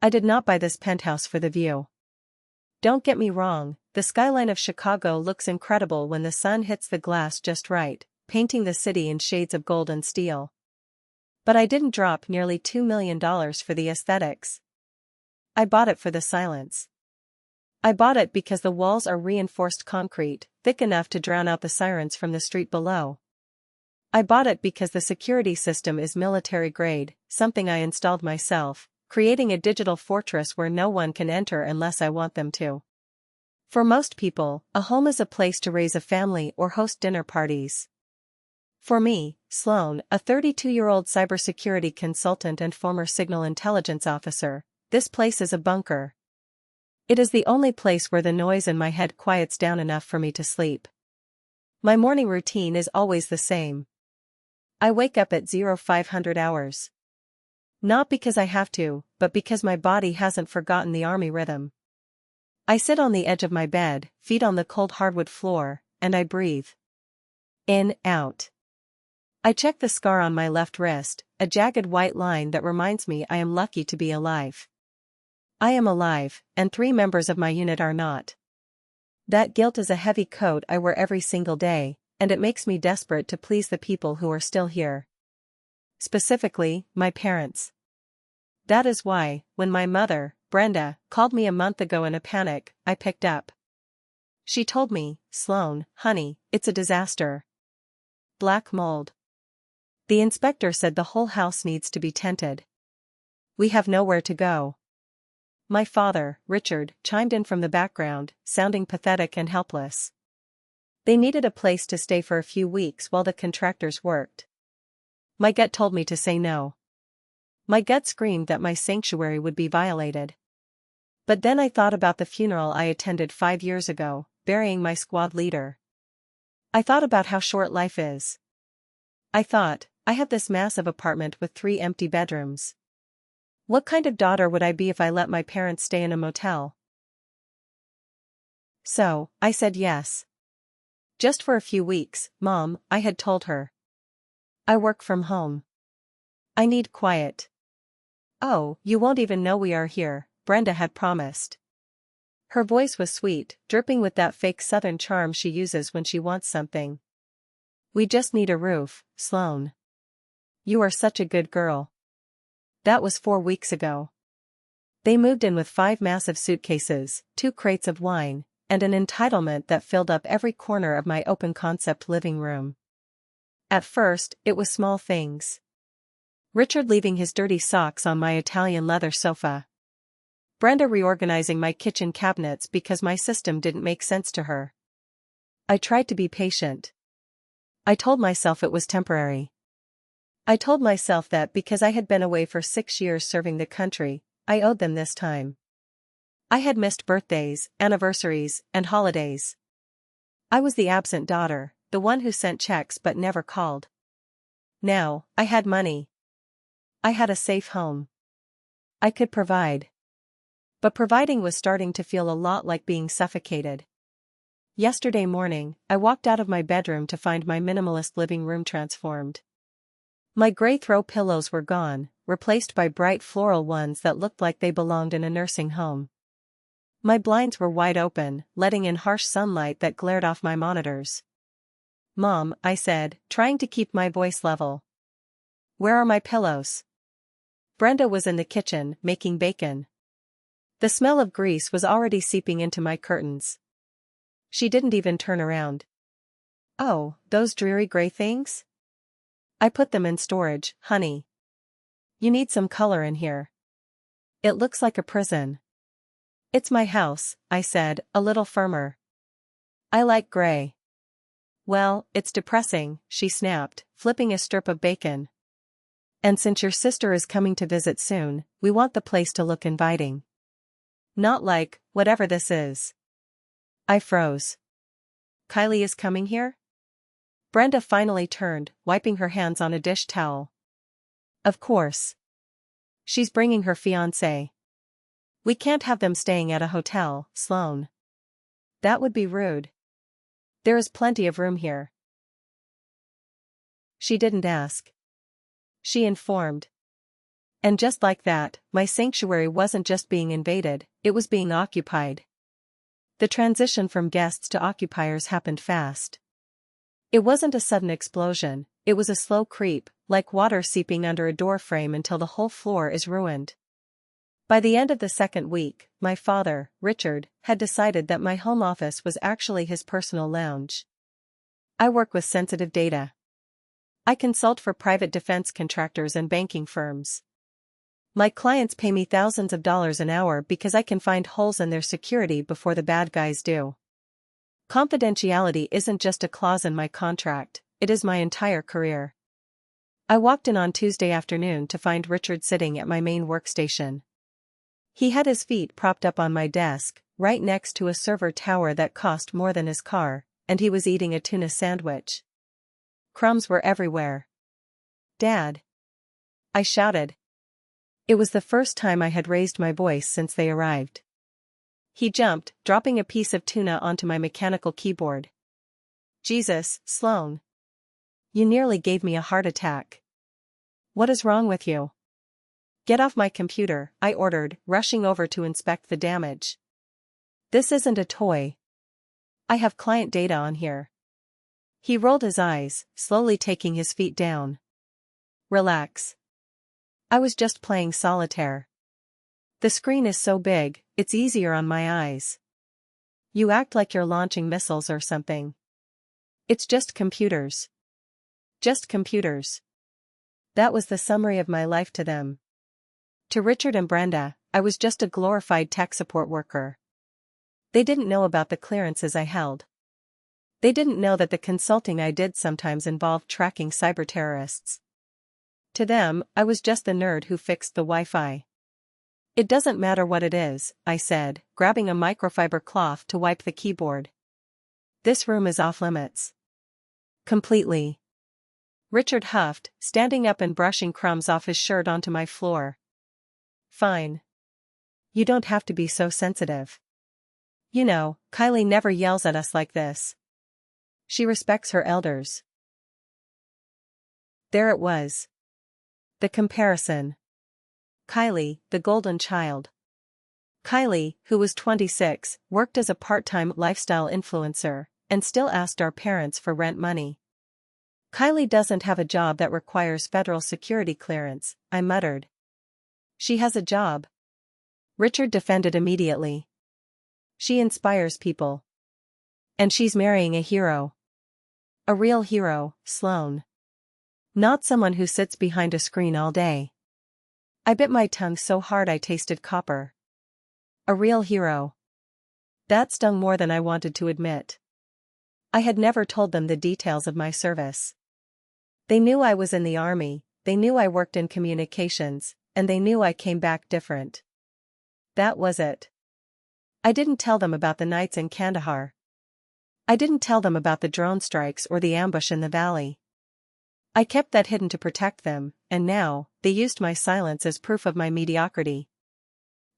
I did not buy this penthouse for the view. Don't get me wrong, the skyline of Chicago looks incredible when the sun hits the glass just right, painting the city in shades of gold and steel. But I didn't drop nearly $2 million for the aesthetics. I bought it for the silence. I bought it because the walls are reinforced concrete, thick enough to drown out the sirens from the street below. I bought it because the security system is military grade, something I installed myself, creating a digital fortress where no one can enter unless I want them to. For most people, a home is a place to raise a family or host dinner parties. For me, Sloan, a 32-year-old cybersecurity consultant and former signal intelligence officer, this place is a bunker. It is the only place where the noise in my head quiets down enough for me to sleep. My morning routine is always the same. I wake up at 0500 hours. Not because I have to, but because my body hasn't forgotten the army rhythm. I sit on the edge of my bed, feet on the cold hardwood floor, and I breathe. In, out. I check the scar on my left wrist, a jagged white line that reminds me I am lucky to be alive. I am alive, and 3 members of my unit are not. That guilt is a heavy coat I wear every single day, and it makes me desperate to please the people who are still here. Specifically, my parents. That is why, when my mother, Brenda, called me a month ago in a panic, I picked up. She told me, "Sloan, honey, it's a disaster. Black mold. The inspector said the whole house needs to be tented. We have nowhere to go." My father, Richard, chimed in from the background, sounding pathetic and helpless. They needed a place to stay for a few weeks while the contractors worked. My gut told me to say no. My gut screamed that my sanctuary would be violated. But then I thought about the funeral I attended 5 years ago, burying my squad leader. I thought about how short life is. I thought, I have this massive apartment with 3 empty bedrooms. What kind of daughter would I be if I let my parents stay in a motel? So, I said yes. Just for a few weeks, Mom, I had told her. I work from home. I need quiet. Oh, you won't even know we are here, Brenda had promised. Her voice was sweet, dripping with that fake southern charm she uses when she wants something. We just need a roof, Sloan. You are such a good girl. That was 4 weeks ago. They moved in with 5 massive suitcases, 2 crates of wine, and an entitlement that filled up every corner of my open-concept living room. At first, it was small things. Richard leaving his dirty socks on my Italian leather sofa. Brenda reorganizing my kitchen cabinets because my system didn't make sense to her. I tried to be patient. I told myself it was temporary. I told myself that because I had been away for 6 years serving the country, I owed them this time. I had missed birthdays, anniversaries, and holidays. I was the absent daughter, the one who sent checks but never called. Now, I had money. I had a safe home. I could provide. But providing was starting to feel a lot like being suffocated. Yesterday morning, I walked out of my bedroom to find my minimalist living room transformed. My gray throw pillows were gone, replaced by bright floral ones that looked like they belonged in a nursing home. My blinds were wide open, letting in harsh sunlight that glared off my monitors. "Mom," I said, trying to keep my voice level. "Where are my pillows?" Brenda was in the kitchen, making bacon. The smell of grease was already seeping into my curtains. She didn't even turn around. "Oh, those dreary gray things? I put them in storage, honey. You need some color in here. It looks like a prison." "It's my house," I said, a little firmer. "I like gray." "Well, it's depressing," she snapped, flipping a strip of bacon. "And since your sister is coming to visit soon, we want the place to look inviting. Not like, whatever this is." I froze. "Kylie is coming here?" Brenda finally turned, wiping her hands on a dish towel. "Of course. She's bringing her fiancé. We can't have them staying at a hotel, Sloan. That would be rude. There is plenty of room here." She didn't ask. She informed. And just like that, my sanctuary wasn't just being invaded, it was being occupied. The transition from guests to occupiers happened fast. It wasn't a sudden explosion, it was a slow creep, like water seeping under a door frame until the whole floor is ruined. By the end of the second week, my father, Richard, had decided that my home office was actually his personal lounge. I work with sensitive data. I consult for private defense contractors and banking firms. My clients pay me thousands of dollars an hour because I can find holes in their security before the bad guys do. Confidentiality isn't just a clause in my contract, it is my entire career. I walked in on Tuesday afternoon to find Richard sitting at my main workstation. He had his feet propped up on my desk, right next to a server tower that cost more than his car, and he was eating a tuna sandwich. Crumbs were everywhere. "Dad!" I shouted. It was the first time I had raised my voice since they arrived. He jumped, dropping a piece of tuna onto my mechanical keyboard. "Jesus, Sloan. You nearly gave me a heart attack. What is wrong with you?" "Get off my computer," I ordered, rushing over to inspect the damage. "This isn't a toy. I have client data on here." He rolled his eyes, slowly taking his feet down. "Relax. I was just playing solitaire. The screen is so big, it's easier on my eyes. You act like you're launching missiles or something. It's just computers. Just computers." That was the summary of my life to them. To Richard and Brenda, I was just a glorified tech support worker. They didn't know about the clearances I held. They didn't know that the consulting I did sometimes involved tracking cyber terrorists. To them, I was just the nerd who fixed the Wi-Fi. "It doesn't matter what it is," I said, grabbing a microfiber cloth to wipe the keyboard. "This room is off limits. Completely." Richard huffed, standing up and brushing crumbs off his shirt onto my floor. "Fine. You don't have to be so sensitive. You know, Kylie never yells at us like this. She respects her elders." There it was. The comparison. Kylie, the golden child. Kylie, who was 26, worked as a part-time lifestyle influencer, and still asked our parents for rent money. "Kylie doesn't have a job that requires federal security clearance," I muttered. "She has a job." Richard defended immediately. "She inspires people. And she's marrying a hero. A real hero, Sloan. Not someone who sits behind a screen all day." I bit my tongue so hard I tasted copper. A real hero. That stung more than I wanted to admit. I had never told them the details of my service. They knew I was in the army, they knew I worked in communications, and they knew I came back different. That was it. I didn't tell them about the nights in Kandahar. I didn't tell them about the drone strikes or the ambush in the valley. I kept that hidden to protect them, and now, they used my silence as proof of my mediocrity.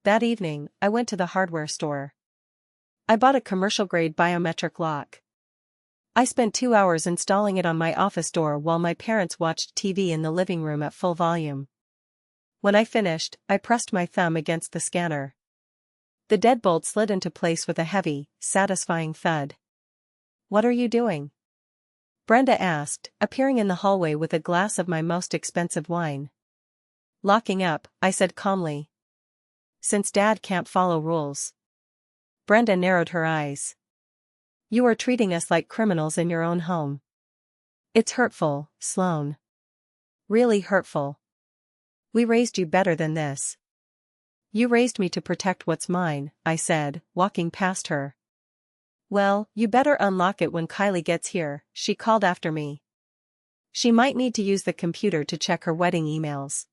That evening, I went to the hardware store. I bought a commercial-grade biometric lock. I spent 2 hours installing it on my office door while my parents watched TV in the living room at full volume. When I finished, I pressed my thumb against the scanner. The deadbolt slid into place with a heavy, satisfying thud. "What are you doing?" Brenda asked, appearing in the hallway with a glass of my most expensive wine. "Locking up," I said calmly. "Since Dad can't follow rules." Brenda narrowed her eyes. "You are treating us like criminals in your own home. It's hurtful, Sloan. Really hurtful. We raised you better than this." "You raised me to protect what's mine," I said, walking past her. "Well, you better unlock it when Kylie gets here," she called after me. "She might need to use the computer to check her wedding emails.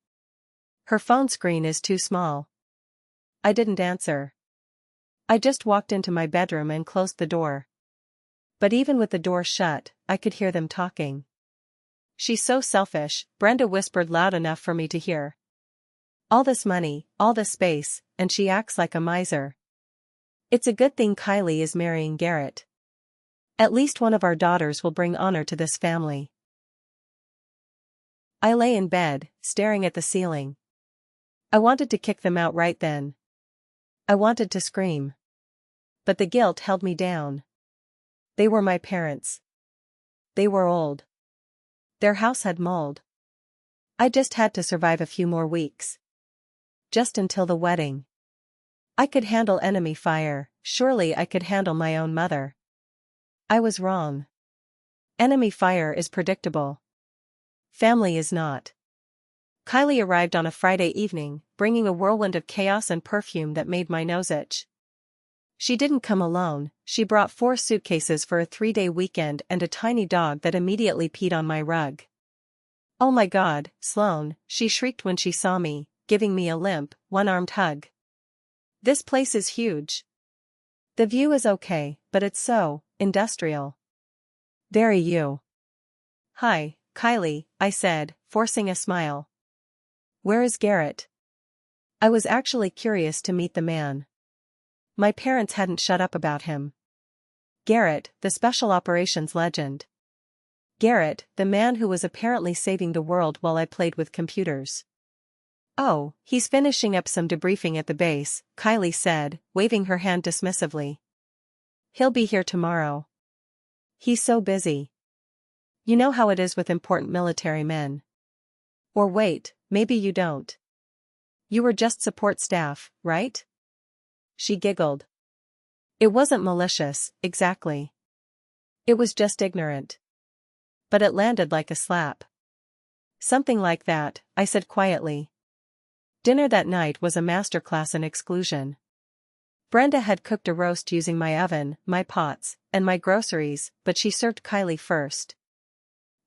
Her phone screen is too small." I didn't answer. I just walked into my bedroom and closed the door. But even with the door shut, I could hear them talking. "She's so selfish," Brenda whispered loud enough for me to hear. "All this money, all this space, and she acts like a miser. It's a good thing Kylie is marrying Garrett. At least one of our daughters will bring honor to this family." I lay in bed, staring at the ceiling. I wanted to kick them out right then. I wanted to scream. But the guilt held me down. They were my parents. They were old. Their house had mold. I just had to survive a few more weeks. Just until the wedding. I could handle enemy fire, surely I could handle my own mother. I was wrong. Enemy fire is predictable. Family is not. Kylie arrived on a Friday evening, bringing a whirlwind of chaos and perfume that made my nose itch. She didn't come alone, she brought 4 suitcases for a 3-day weekend and a tiny dog that immediately peed on my rug. "Oh my God, Sloane," she shrieked when she saw me, giving me a limp, one-armed hug. "This place is huge. The view is okay, but it's so industrial." "Very you." "Hi, Kylie," I said, forcing a smile. "Where is Garrett?" I was actually curious to meet the man. My parents hadn't shut up about him. Garrett, the special operations legend. Garrett, the man who was apparently saving the world while I played with computers. "Oh, he's finishing up some debriefing at the base," Kylie said, waving her hand dismissively. "He'll be here tomorrow. He's so busy. You know how it is with important military men. Or wait, maybe you don't. You were just support staff, right?" She giggled. It wasn't malicious, exactly. It was just ignorant. But it landed like a slap. "Something like that," I said quietly. Dinner that night was a masterclass in exclusion. Brenda had cooked a roast using my oven, my pots, and my groceries, but she served Kylie first.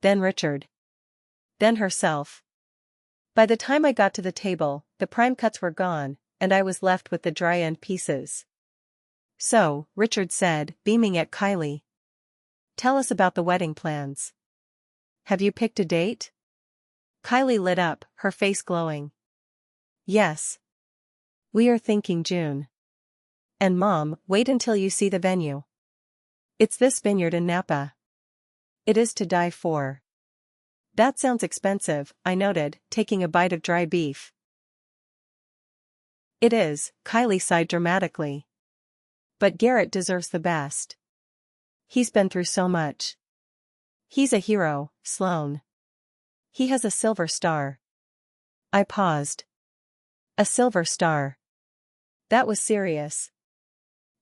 Then Richard. Then herself. By the time I got to the table, the prime cuts were gone, and I was left with the dry end pieces. "So," Richard said, beaming at Kylie. "Tell us about the wedding plans. Have you picked a date?" Kylie lit up, her face glowing. "Yes. We are thinking June. And Mom, wait until you see the venue. It's this vineyard in Napa. It is to die for." "That sounds expensive," I noted, taking a bite of dry beef. "It is," Kylie sighed dramatically. "But Garrett deserves the best. He's been through so much. He's a hero, Sloane. He has a silver star." I paused. A silver star. That was serious.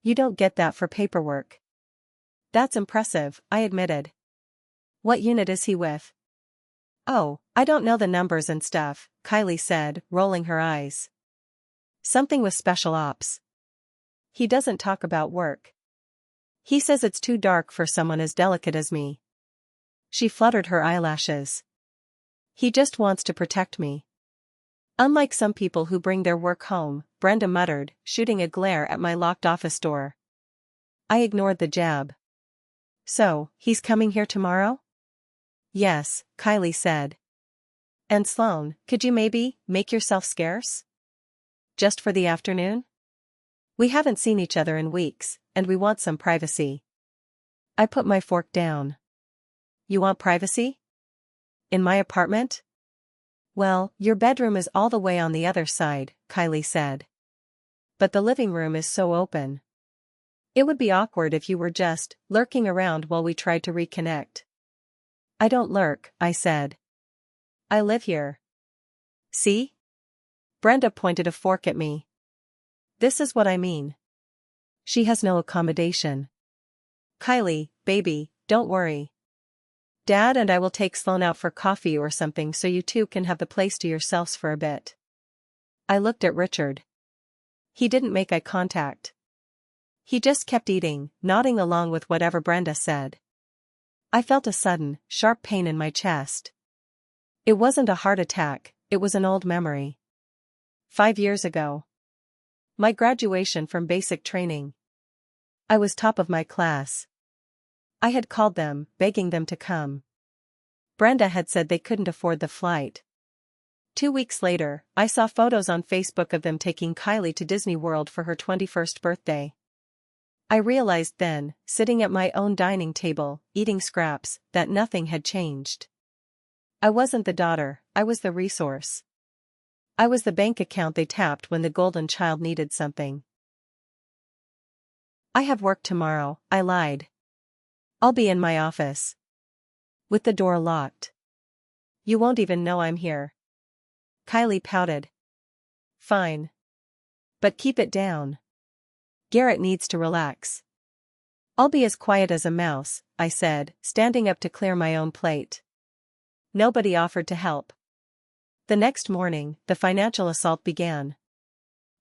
"You don't get that for paperwork." "That's impressive," I admitted. "What unit is he with?" "Oh, I don't know the numbers and stuff," Kylie said, rolling her eyes. "Something with special ops. He doesn't talk about work. He says it's too dark for someone as delicate as me." She fluttered her eyelashes. "He just wants to protect me. Unlike some people who bring their work home," Brenda muttered, shooting a glare at my locked office door. I ignored the jab. "So, he's coming here tomorrow?" "Yes," Kylie said. "And Sloane, could you maybe make yourself scarce? Just for the afternoon? We haven't seen each other in weeks, and we want some privacy." I put my fork down. "You want privacy? In my apartment?" "Well, your bedroom is all the way on the other side," Kylie said. "But the living room is so open. It would be awkward if you were just lurking around while we tried to reconnect." "I don't lurk," I said. "I live here. See?" Brenda pointed a fork at me. "This is what I mean. She has no accommodation." "Kylie, baby, don't worry. Dad and I will take Sloane out for coffee or something so you two can have the place to yourselves for a bit." I looked at Richard. He didn't make eye contact. He just kept eating, nodding along with whatever Brenda said. I felt a sudden, sharp pain in my chest. It wasn't a heart attack, it was an old memory. 5 years ago. My graduation from basic training. I was top of my class. I had called them, begging them to come. Brenda had said they couldn't afford the flight. 2 weeks later, I saw photos on Facebook of them taking Kylie to Disney World for her 21st birthday. I realized then, sitting at my own dining table, eating scraps, that nothing had changed. I wasn't the daughter, I was the resource. I was the bank account they tapped when the golden child needed something. I have work tomorrow, I lied. I'll be in my office. With the door locked. You won't even know I'm here. Kylie pouted. Fine. But keep it down. Garrett needs to relax. I'll be as quiet as a mouse, I said, standing up to clear my own plate. Nobody offered to help. The next morning, the financial assault began.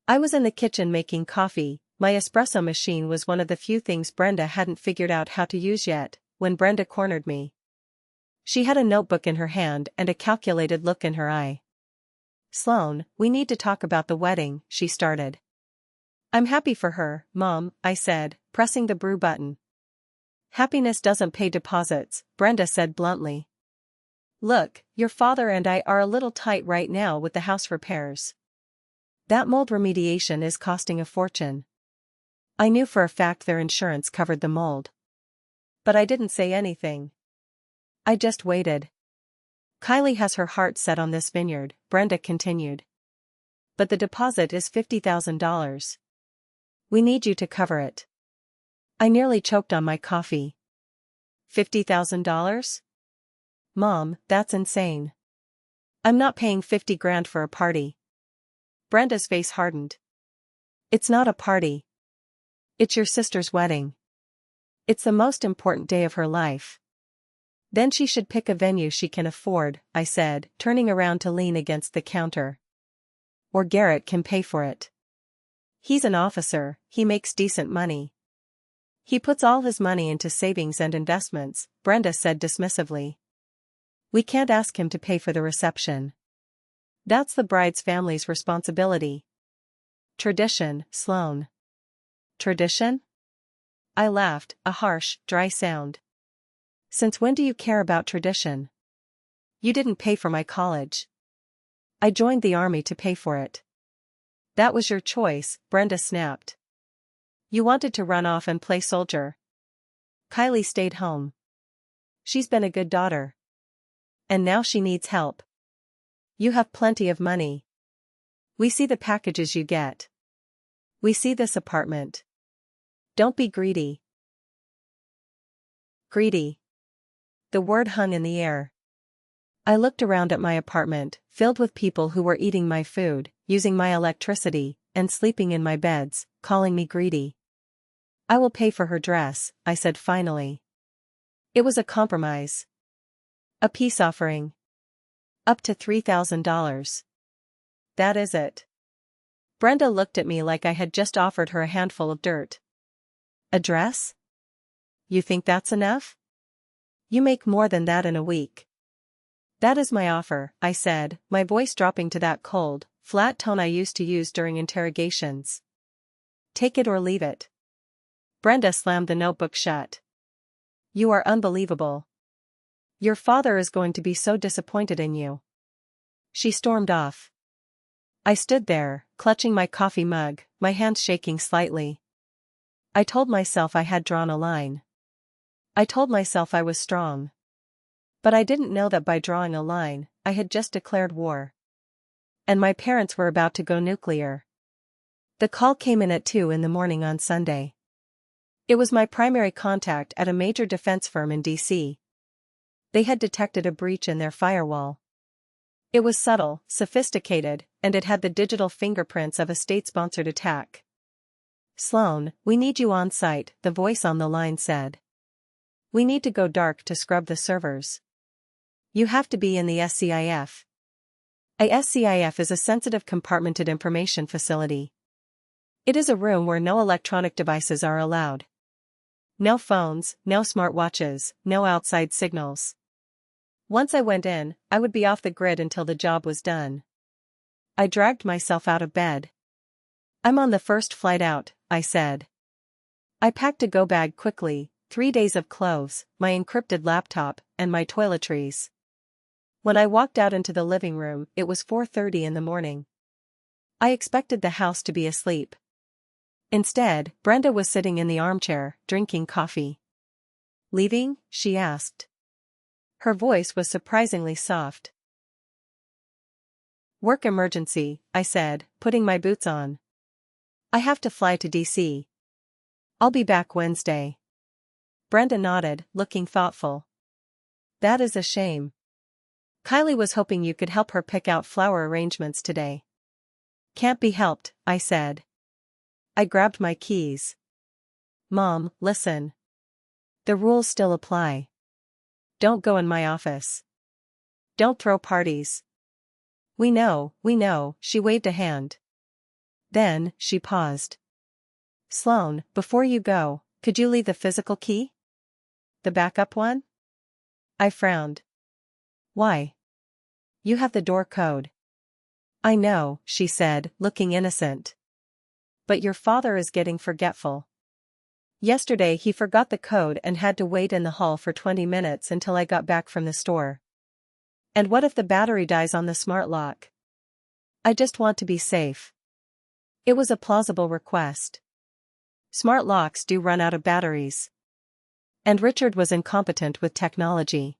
I was in the kitchen making coffee. My espresso machine was one of the few things Brenda hadn't figured out how to use yet, when Brenda cornered me. She had a notebook in her hand and a calculated look in her eye. Sloan, we need to talk about the wedding, she started. I'm happy for her, Mom, I said, pressing the brew button. Happiness doesn't pay deposits, Brenda said bluntly. Look, your father and I are a little tight right now with the house repairs. That mold remediation is costing a fortune. I knew for a fact their insurance covered the mold. But I didn't say anything. I just waited. Kylie has her heart set on this vineyard, Brenda continued. But the deposit is $50,000. We need you to cover it. I nearly choked on my coffee. $50,000? Mom, that's insane. I'm not paying $50,000 for a party. Brenda's face hardened. It's not a party. It's your sister's wedding. It's the most important day of her life. Then she should pick a venue she can afford, I said, turning around to lean against the counter. Or Garrett can pay for it. He's an officer, he makes decent money. He puts all his money into savings and investments, Brenda said dismissively. We can't ask him to pay for the reception. That's the bride's family's responsibility. Tradition, Sloan. Tradition? I laughed, a harsh, dry sound. Since when do you care about tradition? You didn't pay for my college. I joined the army to pay for it. That was your choice, Brenda snapped. You wanted to run off and play soldier. Kylie stayed home. She's been a good daughter. And now she needs help. You have plenty of money. We see the packages you get. We see this apartment. Don't be greedy. Greedy. The word hung in the air. I looked around at my apartment, filled with people who were eating my food, using my electricity, and sleeping in my beds, calling me greedy. I will pay for her dress, I said finally. It was a compromise. A peace offering. Up to $3,000. That is it. Brenda looked at me like I had just offered her a handful of dirt. A dress? You think that's enough? You make more than that in a week. That is my offer, I said, my voice dropping to that cold, flat tone I used to use during interrogations. Take it or leave it. Brenda slammed the notebook shut. You are unbelievable. Your father is going to be so disappointed in you. She stormed off. I stood there, clutching my coffee mug, my hands shaking slightly. I told myself I had drawn a line. I told myself I was strong. But I didn't know that by drawing a line, I had just declared war. And my parents were about to go nuclear. The call came in at 2 in the morning on Sunday. It was my primary contact at a major defense firm in D.C. They had detected a breach in their firewall. It was subtle, sophisticated, and it had the digital fingerprints of a state-sponsored attack. Sloan, we need you on site, the voice on the line said. We need to go dark to scrub the servers. You have to be in the SCIF. A SCIF is a sensitive compartmented information facility. It is a room where no electronic devices are allowed. No phones, no smartwatches, no outside signals. Once I went in, I would be off the grid until the job was done. I dragged myself out of bed. I'm on the first flight out, I said. I packed a go bag quickly, 3 days of clothes, my encrypted laptop, and my toiletries. When I walked out into the living room, it was 4:30 in the morning. I expected the house to be asleep. Instead, Brenda was sitting in the armchair, drinking coffee. Leaving? She asked. Her voice was surprisingly soft. Work emergency, I said, putting my boots on. I have to fly to DC. I'll be back Wednesday. Brenda nodded, looking thoughtful. That is a shame. Kylie was hoping you could help her pick out flower arrangements today. Can't be helped, I said. I grabbed my keys. Mom, listen. The rules still apply. Don't go in my office. Don't throw parties. We know, she waved a hand. Then, she paused. Sloan, before you go, could you leave the physical key? The backup one? I frowned. Why? You have the door code. I know, she said, looking innocent. But your father is getting forgetful. Yesterday he forgot the code and had to wait in the hall for 20 minutes until I got back from the store. And what if the battery dies on the smart lock? I just want to be safe. It was a plausible request. Smart locks do run out of batteries. And Richard was incompetent with technology.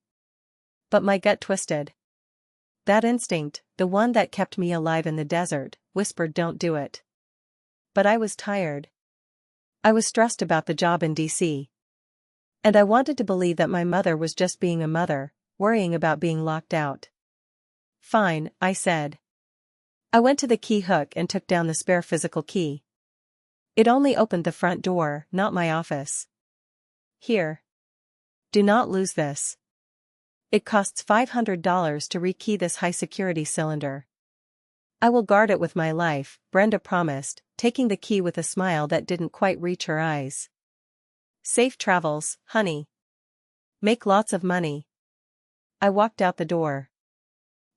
But my gut twisted. That instinct, the one that kept me alive in the desert, whispered don't do it. But I was tired. I was stressed about the job in DC. And I wanted to believe that my mother was just being a mother, worrying about being locked out. Fine, I said. I went to the key hook and took down the spare physical key. It only opened the front door, not my office. Here. Do not lose this. It costs $500 to rekey this high-security cylinder. I will guard it with my life, Brenda promised, taking the key with a smile that didn't quite reach her eyes. Safe travels, honey. Make lots of money. I walked out the door.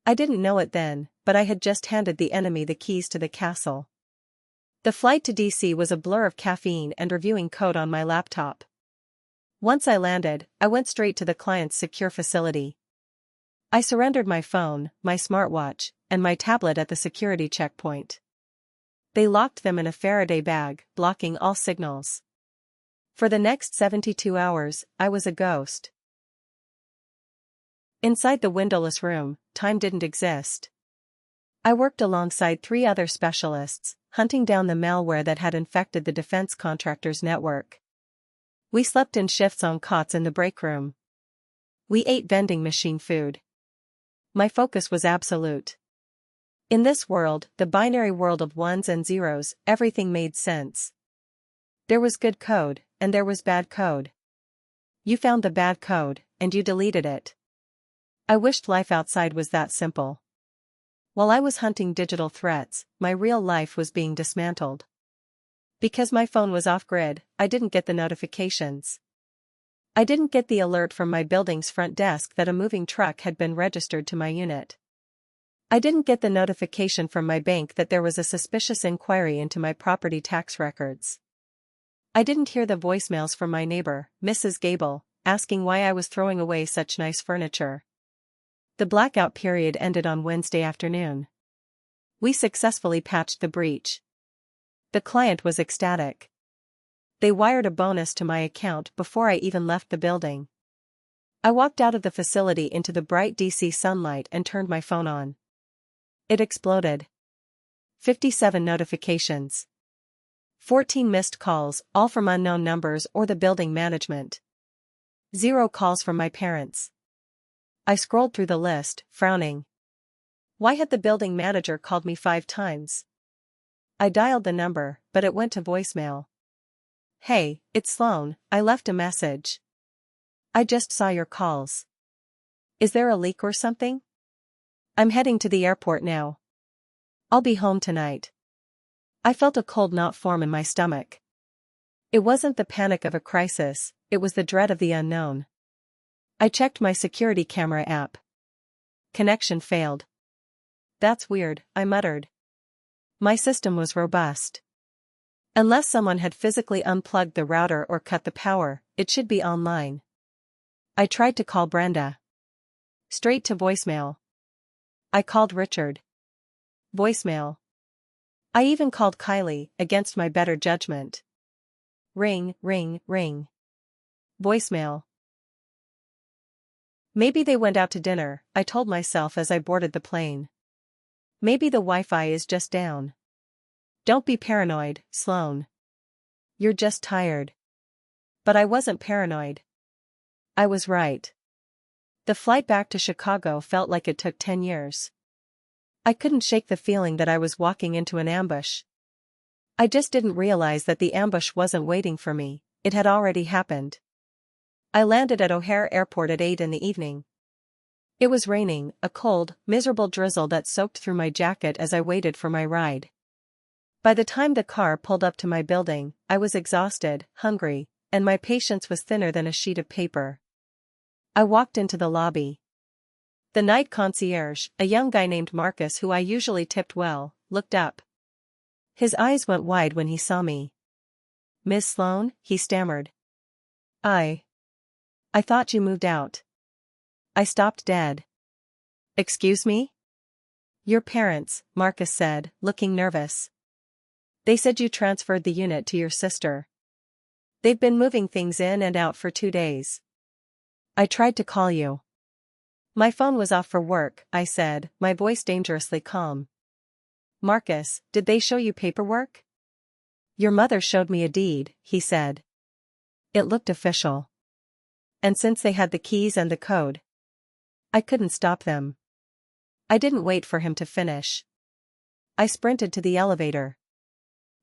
I didn't know it then, but I had just handed the enemy the keys to the castle. The flight to DC was a blur of caffeine and reviewing code on my laptop. Once I landed, I went straight to the client's secure facility. I surrendered my phone, my smartwatch, and my tablet at the security checkpoint. They locked them in a Faraday bag, blocking all signals. For the next 72 hours, I was a ghost. Inside the windowless room, time didn't exist. I worked alongside 3 other specialists, hunting down the malware that had infected the defense contractor's network. We slept in shifts on cots in the break room. We ate vending machine food. My focus was absolute. In this world, the binary world of ones and zeros, everything made sense. There was good code, and there was bad code. You found the bad code, and you deleted it. I wished life outside was that simple. While I was hunting digital threats, my real life was being dismantled. Because my phone was off-grid, I didn't get the notifications. I didn't get the alert from my building's front desk that a moving truck had been registered to my unit. I didn't get the notification from my bank that there was a suspicious inquiry into my property tax records. I didn't hear the voicemails from my neighbor, Mrs. Gable, asking why I was throwing away such nice furniture. The blackout period ended on Wednesday afternoon. We successfully patched the breach. The client was ecstatic. They wired a bonus to my account before I even left the building. I walked out of the facility into the bright DC sunlight and turned my phone on. It exploded. 57 notifications. 14 missed calls, all from unknown numbers or the building management. 0 calls from my parents. I scrolled through the list, frowning. Why had the building manager called me 5 times? I dialed the number, but it went to voicemail. Hey, it's Sloan, I left a message. I just saw your calls. Is there a leak or something? I'm heading to the airport now. I'll be home tonight. I felt a cold knot form in my stomach. It wasn't the panic of a crisis, it was the dread of the unknown. I checked my security camera app. Connection failed. That's weird, I muttered. My system was robust. Unless someone had physically unplugged the router or cut the power, it should be online. I tried to call Brenda. Straight to voicemail. I called Richard. Voicemail. I even called Kylie, against my better judgment. Ring, ring, ring. Voicemail. Maybe they went out to dinner, I told myself as I boarded the plane. Maybe the Wi-Fi is just down. Don't be paranoid, Sloane. You're just tired. But I wasn't paranoid. I was right. The flight back to Chicago felt like it took 10 years. I couldn't shake the feeling that I was walking into an ambush. I just didn't realize that the ambush wasn't waiting for me, it had already happened. I landed at O'Hare Airport at 8 in the evening. It was raining, a cold, miserable drizzle that soaked through my jacket as I waited for my ride. By the time the car pulled up to my building, I was exhausted, hungry, and my patience was thinner than a sheet of paper. I walked into the lobby. The night concierge, a young guy named Marcus who I usually tipped well, looked up. His eyes went wide when he saw me. "Miss Sloane," he stammered. I thought you moved out." I stopped dead. "Excuse me?" "Your parents," Marcus said, looking nervous. "They said you transferred the unit to your sister. They've been moving things in and out for 2 days. I tried to call you." "My phone was off for work," I said, my voice dangerously calm. "Marcus, did they show you paperwork?" "Your mother showed me a deed," he said. It looked official. And since they had the keys and the code, I couldn't stop them. I didn't wait for him to finish. I sprinted to the elevator.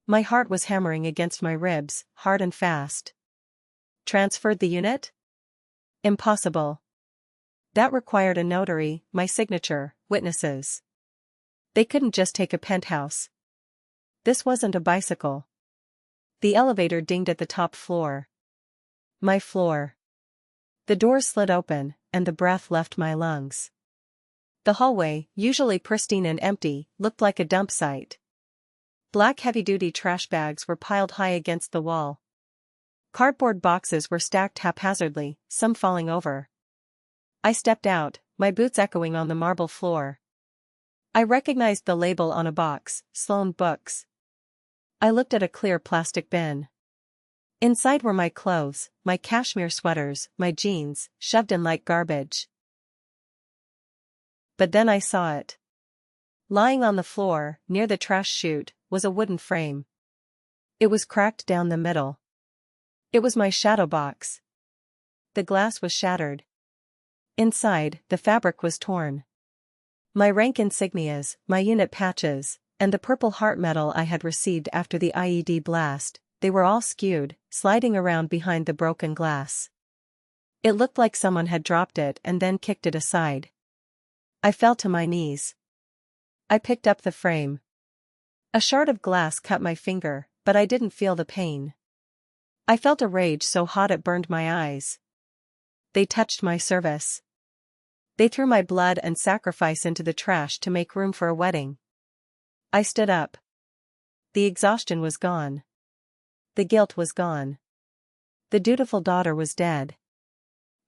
My heart was hammering against my ribs, hard and fast. Transferred the unit? Impossible. That required a notary, my signature, witnesses. They couldn't just take a penthouse. This wasn't a bicycle. The elevator dinged at the top floor. My floor. The doors slid open, and the breath left my lungs. The hallway, usually pristine and empty, looked like a dump site. Black heavy-duty trash bags were piled high against the wall. Cardboard boxes were stacked haphazardly, some falling over. I stepped out, my boots echoing on the marble floor. I recognized the label on a box, Sloane Books. I looked at a clear plastic bin. Inside were my clothes, my cashmere sweaters, my jeans, shoved in like garbage. But then I saw it. Lying on the floor, near the trash chute, was a wooden frame. It was cracked down the middle. It was my shadow box. The glass was shattered. Inside, the fabric was torn. My rank insignias, my unit patches, and the Purple Heart medal I had received after the IED blast, they were all skewed, sliding around behind the broken glass. It looked like someone had dropped it and then kicked it aside. I fell to my knees. I picked up the frame. A shard of glass cut my finger, but I didn't feel the pain. I felt a rage so hot it burned my eyes. They touched my service. They threw my blood and sacrifice into the trash to make room for a wedding. I stood up. The exhaustion was gone. The guilt was gone. The dutiful daughter was dead.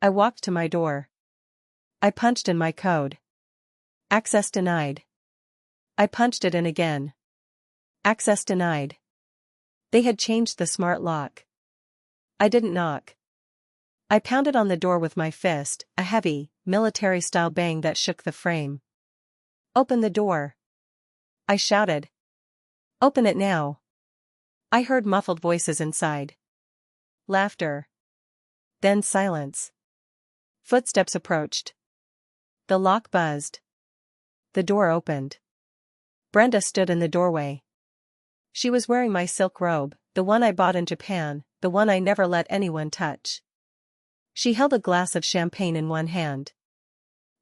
I walked to my door. I punched in my code. Access denied. I punched it in again. Access denied. They had changed the smart lock. I didn't knock. I pounded on the door with my fist, a heavy, military-style bang that shook the frame. "Open the door!" I shouted. "Open it now!" I heard muffled voices inside. Laughter. Then silence. Footsteps approached. The lock buzzed. The door opened. Brenda stood in the doorway. She was wearing my silk robe, the one I bought in Japan, the one I never let anyone touch. She held a glass of champagne in one hand.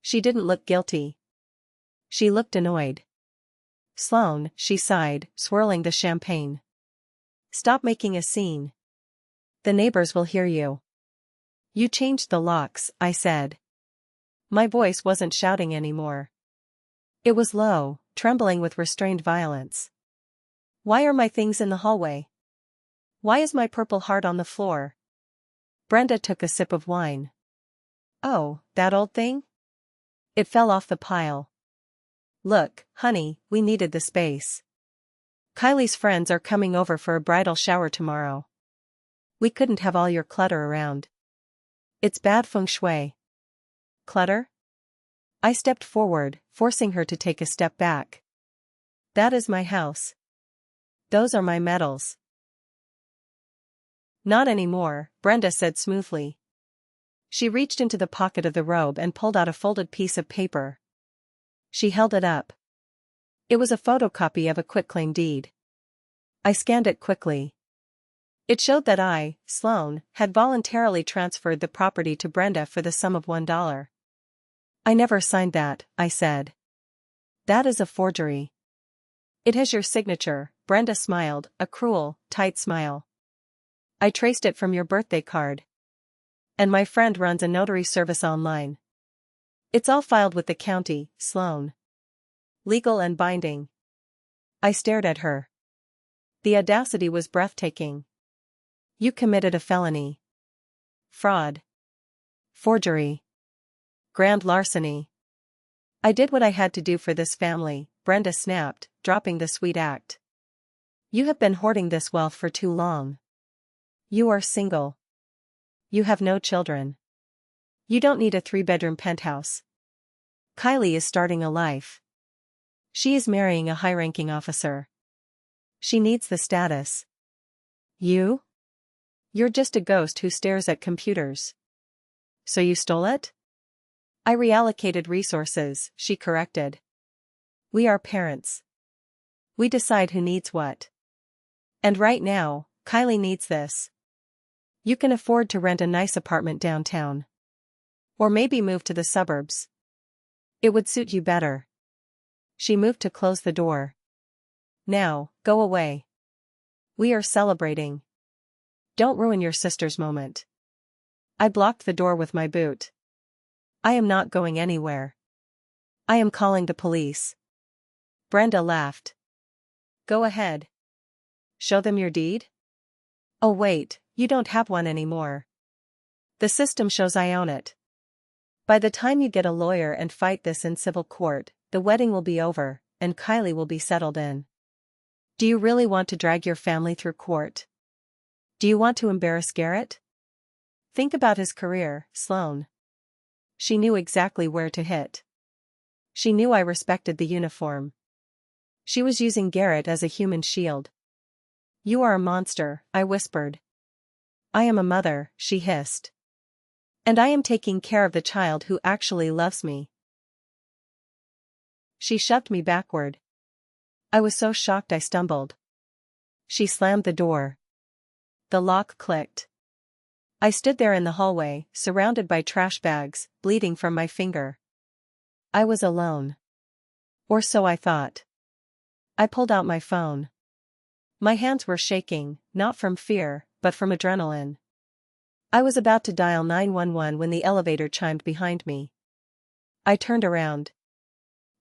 She didn't look guilty. She looked annoyed. "Sloane," she sighed, swirling the champagne. "Stop making a scene. The neighbors will hear you." "You changed the locks," I said. My voice wasn't shouting anymore. It was low, trembling with restrained violence. "Why are my things in the hallway? Why is my Purple Heart on the floor?" Brenda took a sip of wine. "Oh, that old thing? It fell off the pile. Look, honey, we needed the space. Kylie's friends are coming over for a bridal shower tomorrow. We couldn't have all your clutter around. It's bad feng shui." "Clutter?" I stepped forward, forcing her to take a step back. That is my house. Those are my medals. Not anymore, Brenda said smoothly. She reached into the pocket of the robe and pulled out a folded piece of paper. She held it up. It was a photocopy of a quitclaim deed. I scanned it quickly. It showed that I, Sloane, had voluntarily transferred the property to Brenda for the sum of $1. I never signed that, I said. That is a forgery. It has your signature, Brenda smiled, a cruel, tight smile. I traced it from your birthday card. And my friend runs a notary service online. It's all filed with the county, Sloane. Legal and binding. I stared at her. The audacity was breathtaking. You committed a felony. Fraud. Forgery. Grand larceny. I did what I had to do for this family, Brenda snapped, dropping the sweet act. You have been hoarding this wealth for too long. You are single. You have no children. You don't need a 3-bedroom penthouse. Kylie is starting a life. She is marrying a high-ranking officer. She needs the status. You? You're just a ghost who stares at computers. So you stole it? I reallocated resources, she corrected. We are parents. We decide who needs what. And right now, Kylie needs this. You can afford to rent a nice apartment downtown. Or maybe move to the suburbs. It would suit you better. She moved to close the door. Now, go away. We are celebrating. Don't ruin your sister's moment. I blocked the door with my boot. I am not going anywhere. I am calling the police. Brenda laughed. Go ahead. Show them your deed? Oh wait, you don't have one anymore. The system shows I own it. By the time you get a lawyer and fight this in civil court, the wedding will be over, and Kylie will be settled in. Do you really want to drag your family through court? Do you want to embarrass Garrett? Think about his career, Sloane. She knew exactly where to hit. She knew I respected the uniform. She was using Garrett as a human shield. You are a monster, I whispered. I am a mother, she hissed. And I am taking care of the child who actually loves me. She shoved me backward. I was so shocked I stumbled. She slammed the door. The lock clicked. I stood there in the hallway, surrounded by trash bags, bleeding from my finger. I was alone. Or so I thought. I pulled out my phone. My hands were shaking, not from fear, but from adrenaline. I was about to dial 911 when the elevator chimed behind me. I turned around.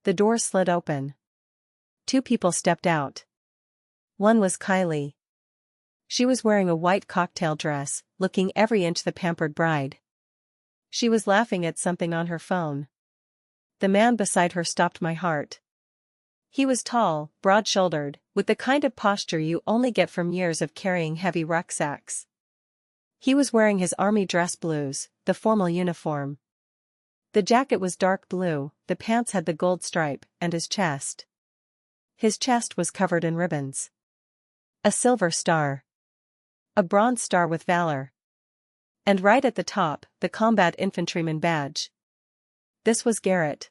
The door slid open. 2 people stepped out. One was Kylie. She was wearing a white cocktail dress, looking every inch the pampered bride. She was laughing at something on her phone. The man beside her stopped my heart. He was tall, broad-shouldered, with the kind of posture you only get from years of carrying heavy rucksacks. He was wearing his army dress blues, the formal uniform. The jacket was dark blue, the pants had the gold stripe, and his chest. His chest was covered in ribbons. A silver star. A bronze star with valor. And right at the top, the combat infantryman badge. This was Garrett.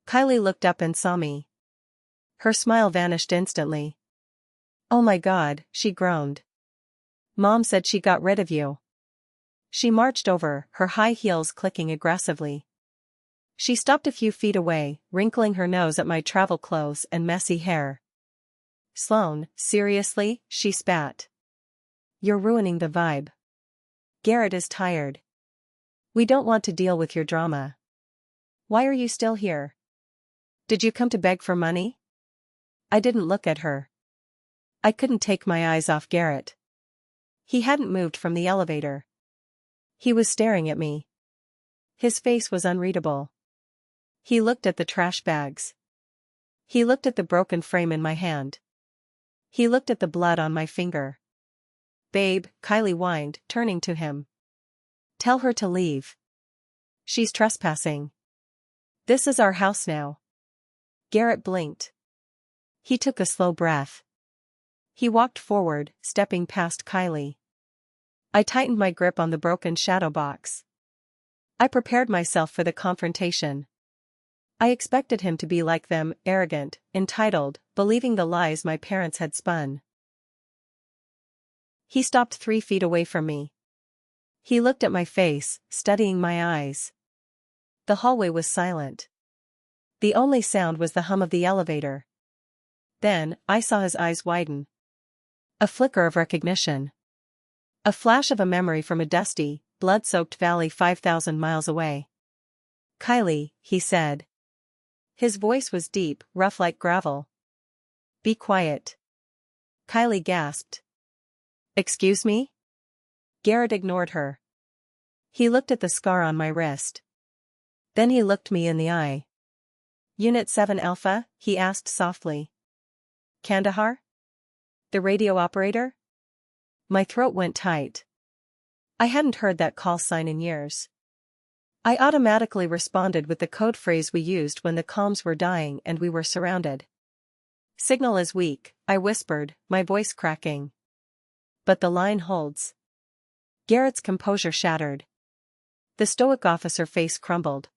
Kylie looked up and saw me. Her smile vanished instantly. Oh my God, she groaned. Mom said she got rid of you. She marched over, her high heels clicking aggressively. She stopped a few feet away, wrinkling her nose at my travel clothes and messy hair. Sloane, seriously, she spat. You're ruining the vibe. Garrett is tired. We don't want to deal with your drama. Why are you still here? Did you come to beg for money? I didn't look at her. I couldn't take my eyes off Garrett. He hadn't moved from the elevator. He was staring at me. His face was unreadable. He looked at the trash bags. He looked at the broken frame in my hand. He looked at the blood on my finger. Babe, Kylie whined, turning to him. Tell her to leave. She's trespassing. This is our house now. Garrett blinked. He took a slow breath. He walked forward, stepping past Kylie. I tightened my grip on the broken shadow box. I prepared myself for the confrontation. I expected him to be like them, arrogant, entitled, believing the lies my parents had spun. He stopped 3 feet away from me. He looked at my face, studying my eyes. The hallway was silent. The only sound was the hum of the elevator. Then, I saw his eyes widen. A flicker of recognition. A flash of a memory from a dusty, blood-soaked valley 5,000 miles away. "Kylie," he said. His voice was deep, rough like gravel. "Be quiet." Kylie gasped. "Excuse me?" Garrett ignored her. He looked at the scar on my wrist. Then he looked me in the eye. "Unit 7 Alpha?" he asked softly. "Kandahar? The radio operator?" My throat went tight. I hadn't heard that call sign in years. I automatically responded with the code phrase we used when the comms were dying and we were surrounded. "Signal is weak," I whispered, my voice cracking. "But the line holds." Garrett's composure shattered. The stoic officer face crumbled.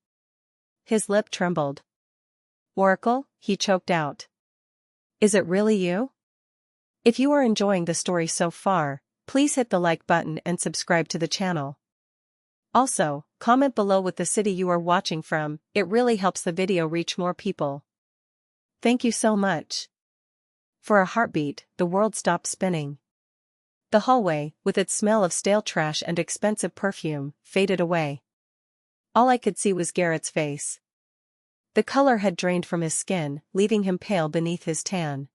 His lip trembled. "Oracle," he choked out. "Is it really you?" If you are enjoying the story so far, please hit the like button and subscribe to the channel. Also, comment below with the city you are watching from, it really helps the video reach more people. Thank you so much. For a heartbeat, the world stopped spinning. The hallway, with its smell of stale trash and expensive perfume, faded away. All I could see was Garrett's face. The color had drained from his skin, leaving him pale beneath his tan.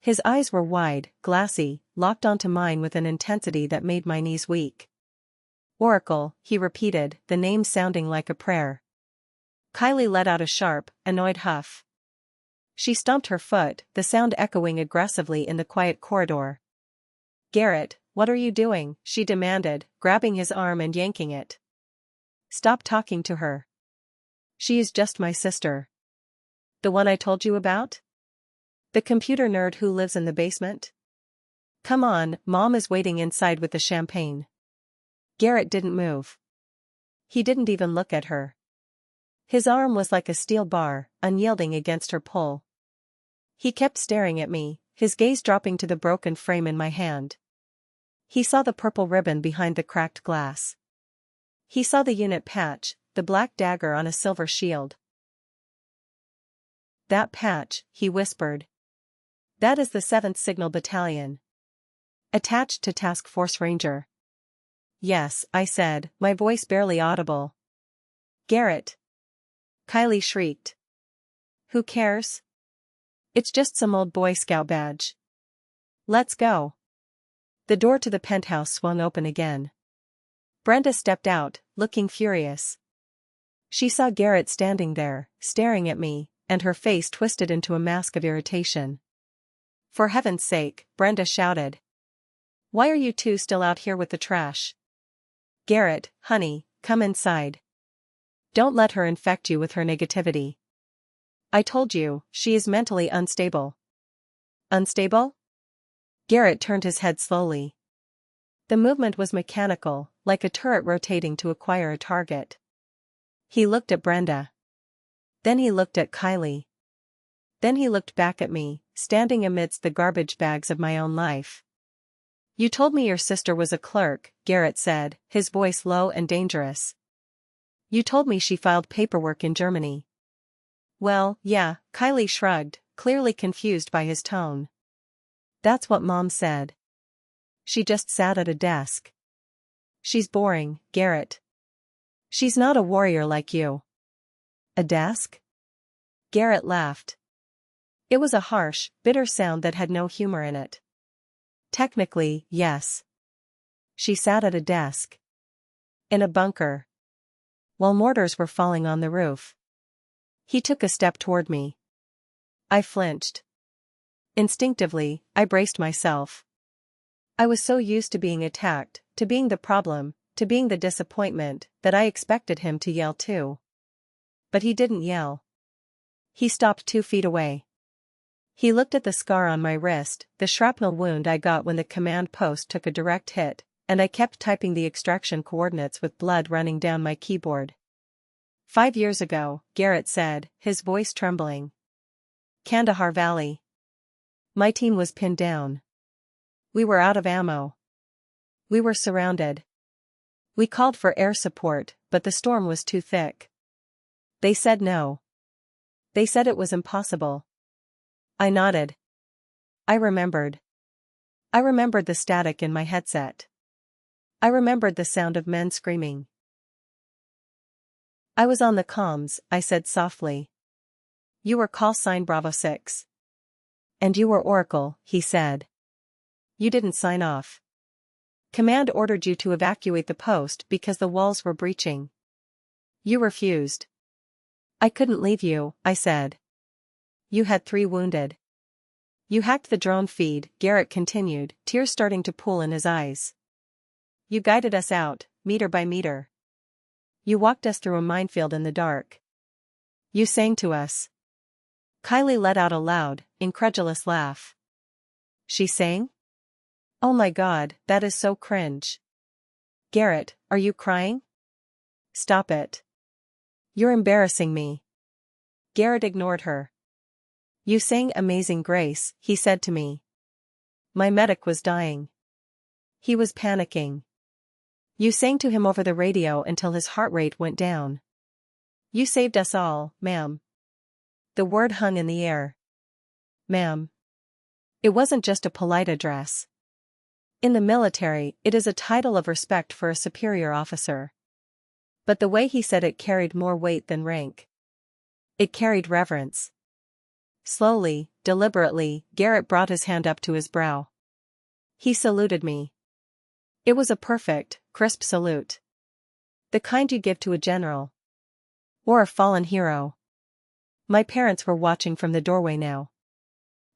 His eyes were wide, glassy, locked onto mine with an intensity that made my knees weak. "Oracle," he repeated, the name sounding like a prayer. Kylie let out a sharp, annoyed huff. She stomped her foot, the sound echoing aggressively in the quiet corridor. "Garrett, what are you doing?" she demanded, grabbing his arm and yanking it. "Stop talking to her. She is just my sister." "The one I told you about? The computer nerd who lives in the basement? Come on, Mom is waiting inside with the champagne." Garrett didn't move. He didn't even look at her. His arm was like a steel bar, unyielding against her pull. He kept staring at me, his gaze dropping to the broken frame in my hand. He saw the purple ribbon behind the cracked glass. He saw the unit patch, the black dagger on a silver shield. "That patch," he whispered. "That is the 7th Signal Battalion. Attached to Task Force Ranger." "Yes," I said, my voice barely audible. "Garrett!" Kylie shrieked. "Who cares? It's just some old Boy Scout badge. Let's go." The door to the penthouse swung open again. Brenda stepped out, looking furious. She saw Garrett standing there, staring at me, and her face twisted into a mask of irritation. "For heaven's sake," Brenda shouted. "Why are you two still out here with the trash? Garrett, honey, come inside. Don't let her infect you with her negativity. I told you, she is mentally unstable." "Unstable?" Garrett turned his head slowly. The movement was mechanical, like a turret rotating to acquire a target. He looked at Brenda. Then he looked at Kylie. Then he looked back at me, standing amidst the garbage bags of my own life. "You told me your sister was a clerk," Garrett said, his voice low and dangerous. "You told me she filed paperwork in Germany." "Well, yeah," Kylie shrugged, clearly confused by his tone. "That's what Mom said. She just sat at a desk. She's boring, Garrett. She's not a warrior like you." "A desk?" Garrett laughed. It was a harsh, bitter sound that had no humor in it. "Technically, yes. She sat at a desk. In a bunker. While mortars were falling on the roof." He took a step toward me. I flinched. Instinctively, I braced myself. I was so used to being attacked, to being the problem, to being the disappointment, that I expected him to yell too. But he didn't yell. He stopped 2 feet away. He looked at the scar on my wrist, the shrapnel wound I got when the command post took a direct hit, and I kept typing the extraction coordinates with blood running down my keyboard. 5 years ago, Garrett said, his voice trembling. Kandahar Valley. My team was pinned down. We were out of ammo. We were surrounded. We called for air support, but the storm was too thick. They said no. They said it was impossible. I nodded. I remembered. I remembered the static in my headset. I remembered the sound of men screaming. I was on the comms, I said softly. You were call sign Bravo 6. And you were Oracle, he said. You didn't sign off. Command ordered you to evacuate the post because the walls were breaching. You refused. I couldn't leave you, I said. You had 3 wounded. You hacked the drone feed, Garrett continued, tears starting to pool in his eyes. You guided us out, meter by meter. You walked us through a minefield in the dark. You sang to us. Kylie let out a loud, incredulous laugh. She sang? Oh my God, that is so cringe. Garrett, are you crying? Stop it. You're embarrassing me. Garrett ignored her. You sang Amazing Grace, he said to me. My medic was dying. He was panicking. You sang to him over the radio until his heart rate went down. You saved us all, ma'am. The word hung in the air. Ma'am. It wasn't just a polite address. In the military, it is a title of respect for a superior officer. But the way he said it carried more weight than rank. It carried reverence. Slowly, deliberately, Garrett brought his hand up to his brow. He saluted me. It was a perfect, crisp salute. The kind you give to a general. Or a fallen hero. My parents were watching from the doorway now.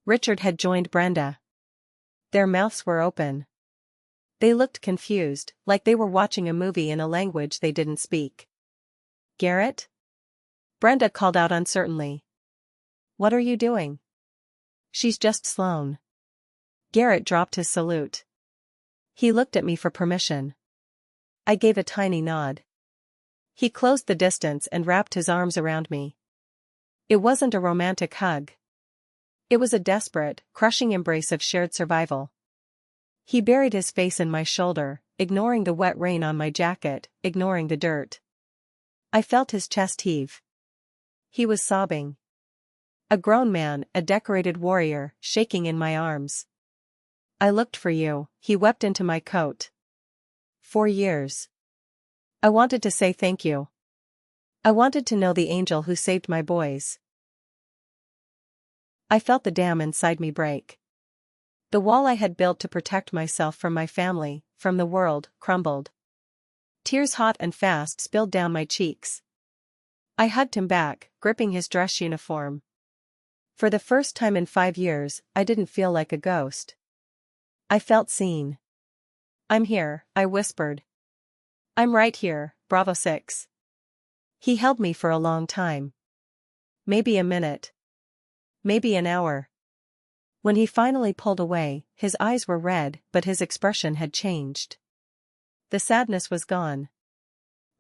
Richard had joined Brenda. Their mouths were open. They looked confused, like they were watching a movie in a language they didn't speak. Garrett? Brenda called out uncertainly. What are you doing? She's just Sloane. Garrett dropped his salute. He looked at me for permission. I gave a tiny nod. He closed the distance and wrapped his arms around me. It wasn't a romantic hug. It was a desperate, crushing embrace of shared survival. He buried his face in my shoulder, ignoring the wet rain on my jacket, ignoring the dirt. I felt his chest heave. He was sobbing. A grown man, a decorated warrior, shaking in my arms. I looked for you, he wept into my coat. 4 years. I wanted to say thank you. I wanted to know the angel who saved my boys. I felt the dam inside me break. The wall I had built to protect myself from my family, from the world, crumbled. Tears hot and fast spilled down my cheeks. I hugged him back, gripping his dress uniform. For the first time in 5 years, I didn't feel like a ghost. I felt seen. I'm here, I whispered. I'm right here, Bravo 6. He held me for a long time. Maybe a minute. Maybe an hour. When he finally pulled away, his eyes were red, but his expression had changed. The sadness was gone.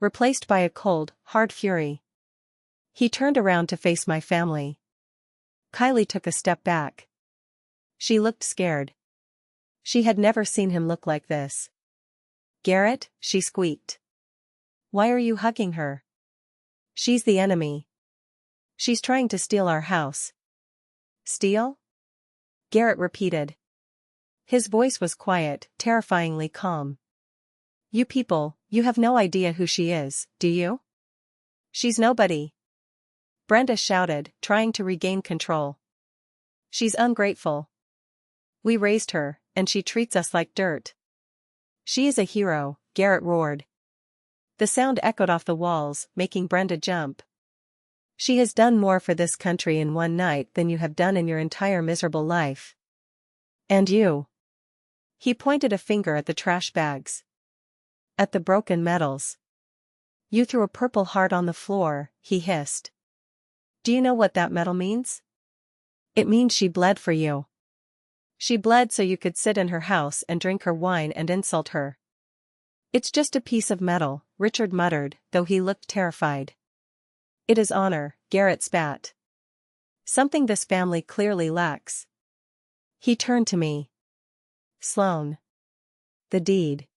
Replaced by a cold, hard fury. He turned around to face my family. Kylie took a step back. She looked scared. She had never seen him look like this. Garrett, she squeaked. Why are you hugging her? She's the enemy. She's trying to steal our house. Steal? Garrett repeated. His voice was quiet, terrifyingly calm. You people, you have no idea who she is, do you? She's nobody. Brenda shouted, trying to regain control. She's ungrateful. We raised her, and she treats us like dirt. She is a hero, Garrett roared. The sound echoed off the walls, making Brenda jump. She has done more for this country in one night than you have done in your entire miserable life. And you. He pointed a finger at the trash bags. At the broken medals. You threw a purple heart on the floor, he hissed. Do you know what that medal means? It means she bled for you. She bled so you could sit in her house and drink her wine and insult her. It's just a piece of metal, Richard muttered, though he looked terrified. It is honor, Garrett spat. Something this family clearly lacks. He turned to me. Sloane. The deed.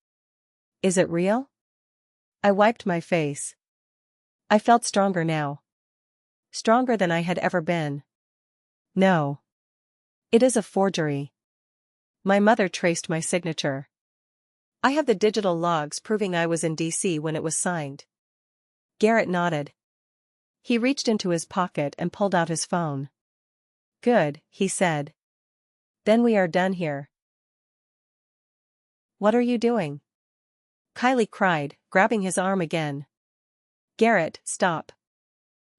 Is it real? I wiped my face. I felt stronger now. Stronger than I had ever been. No. It is a forgery. My mother traced my signature. I have the digital logs proving I was in D.C. when it was signed. Garrett nodded. He reached into his pocket and pulled out his phone. Good, he said. Then we are done here. What are you doing? Kylie cried, grabbing his arm again. Garrett, stop.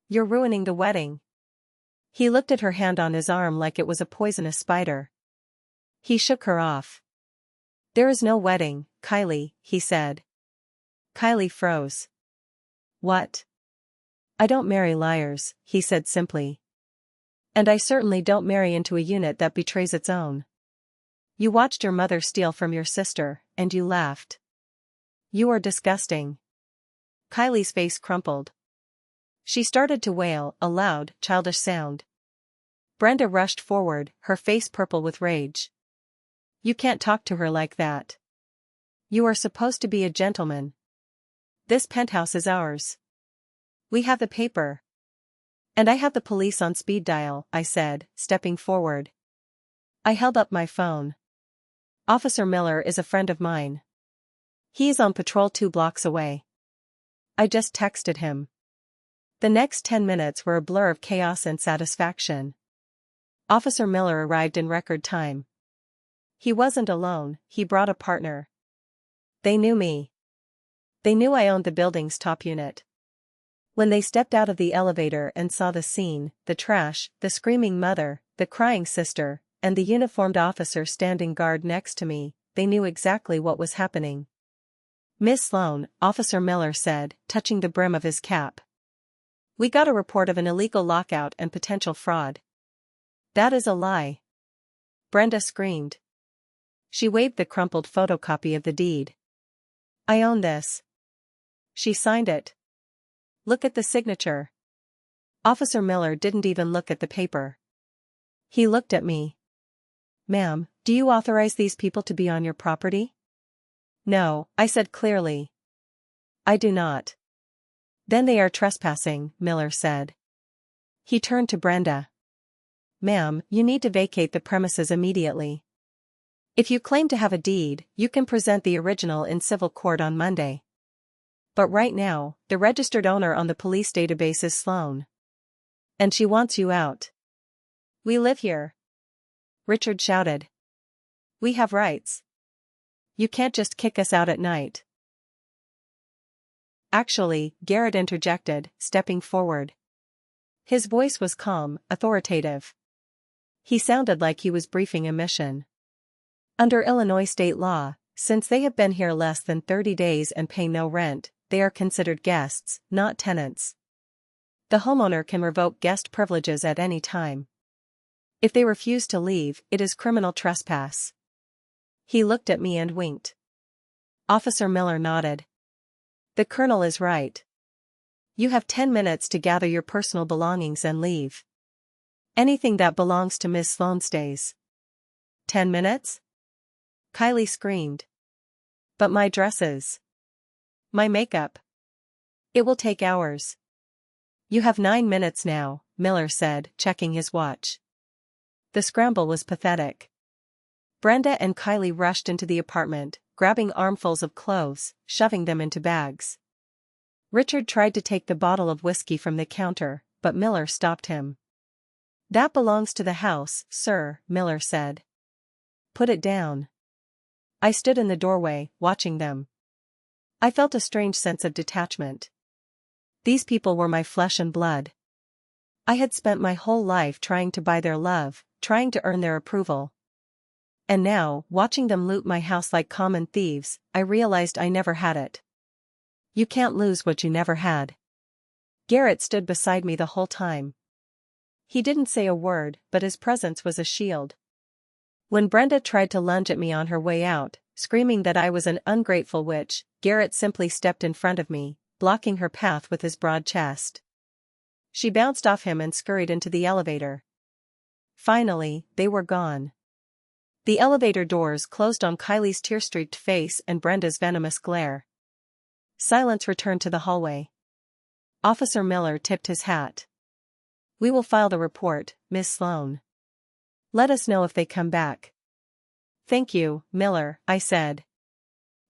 You're ruining the wedding. He looked at her hand on his arm like it was a poisonous spider. He shook her off. There is no wedding, Kylie, he said. Kylie froze. What? I don't marry liars, he said simply. And I certainly don't marry into a unit that betrays its own. You watched your mother steal from your sister, and you laughed. You are disgusting. Kylie's face crumpled. She started to wail, a loud, childish sound. Brenda rushed forward, her face purple with rage. You can't talk to her like that. You are supposed to be a gentleman. This penthouse is ours. We have the paper. And I have the police on speed dial, I said, stepping forward. I held up my phone. Officer Miller is a friend of mine. He is on patrol 2 blocks away. I just texted him. The next 10 minutes were a blur of chaos and satisfaction. Officer Miller arrived in record time. He wasn't alone, he brought a partner. They knew me. They knew I owned the building's top unit. When they stepped out of the elevator and saw the scene, the trash, the screaming mother, the crying sister, and the uniformed officer standing guard next to me, they knew exactly what was happening. Miss Sloane, Officer Miller said, touching the brim of his cap. We got a report of an illegal lockout and potential fraud. That is a lie. Brenda screamed. She waved the crumpled photocopy of the deed. I own this. She signed it. Look at the signature. Officer Miller didn't even look at the paper. He looked at me. Ma'am, do you authorize these people to be on your property? No, I said clearly. I do not. Then they are trespassing, Miller said. He turned to Brenda. Ma'am, you need to vacate the premises immediately. If you claim to have a deed, you can present the original in civil court on Monday. But right now, the registered owner on the police database is Sloane. And she wants you out. We live here. Richard shouted. We have rights. You can't just kick us out at night. Actually, Garrett interjected, stepping forward. His voice was calm, authoritative. He sounded like he was briefing a mission. Under Illinois state law, since they have been here less than 30 days and pay no rent, they are considered guests, not tenants. The homeowner can revoke guest privileges at any time. If they refuse to leave, it is criminal trespass. He looked at me and winked. Officer Miller nodded. The colonel is right. You have 10 minutes to gather your personal belongings and leave. Anything that belongs to Miss Sloane stays. 10 minutes? Kylie screamed. But my dresses. My makeup. It will take hours. You have 9 minutes now, Miller said, checking his watch. The scramble was pathetic. Brenda and Kylie rushed into the apartment, grabbing armfuls of clothes, shoving them into bags. Richard tried to take the bottle of whiskey from the counter, but Miller stopped him. That belongs to the house, sir, Miller said. Put it down. I stood in the doorway, watching them. I felt a strange sense of detachment. These people were my flesh and blood. I had spent my whole life trying to buy their love, trying to earn their approval. And now, watching them loot my house like common thieves, I realized I never had it. You can't lose what you never had. Garrett stood beside me the whole time. He didn't say a word, but his presence was a shield. When Brenda tried to lunge at me on her way out, screaming that I was an ungrateful witch, Garrett simply stepped in front of me, blocking her path with his broad chest. She bounced off him and scurried into the elevator. Finally, they were gone. The elevator doors closed on Kylie's tear-streaked face and Brenda's venomous glare. Silence returned to the hallway. Officer Miller tipped his hat. "We will file the report, Miss Sloan. Let us know if they come back." "Thank you, Miller," I said.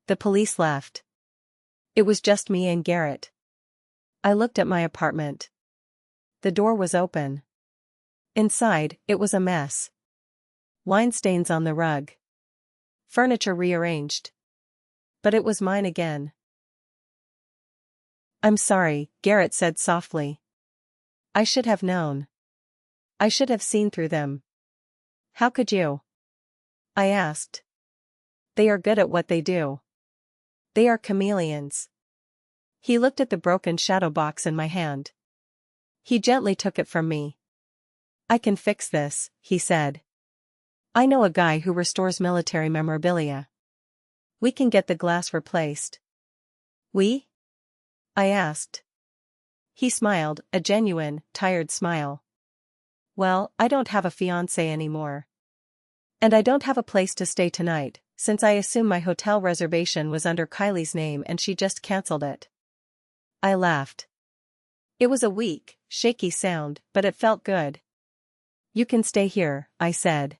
The police left. It was just me and Garrett. I looked at my apartment. The door was open. Inside, it was a mess. Wine stains on the rug. Furniture rearranged. But it was mine again. "I'm sorry," Garrett said softly. "I should have known. I should have seen through them." "How could you?" I asked. "They are good at what they do. They are chameleons." He looked at the broken shadow box in my hand. He gently took it from me. "I can fix this," he said. "I know a guy who restores military memorabilia. We can get the glass replaced." "We?" I asked. He smiled, a genuine, tired smile. "Well, I don't have a fiancé anymore. And I don't have a place to stay tonight, since I assume my hotel reservation was under Kylie's name and she just cancelled it." I laughed. It was a weak, shaky sound, but it felt good. "You can stay here," I said.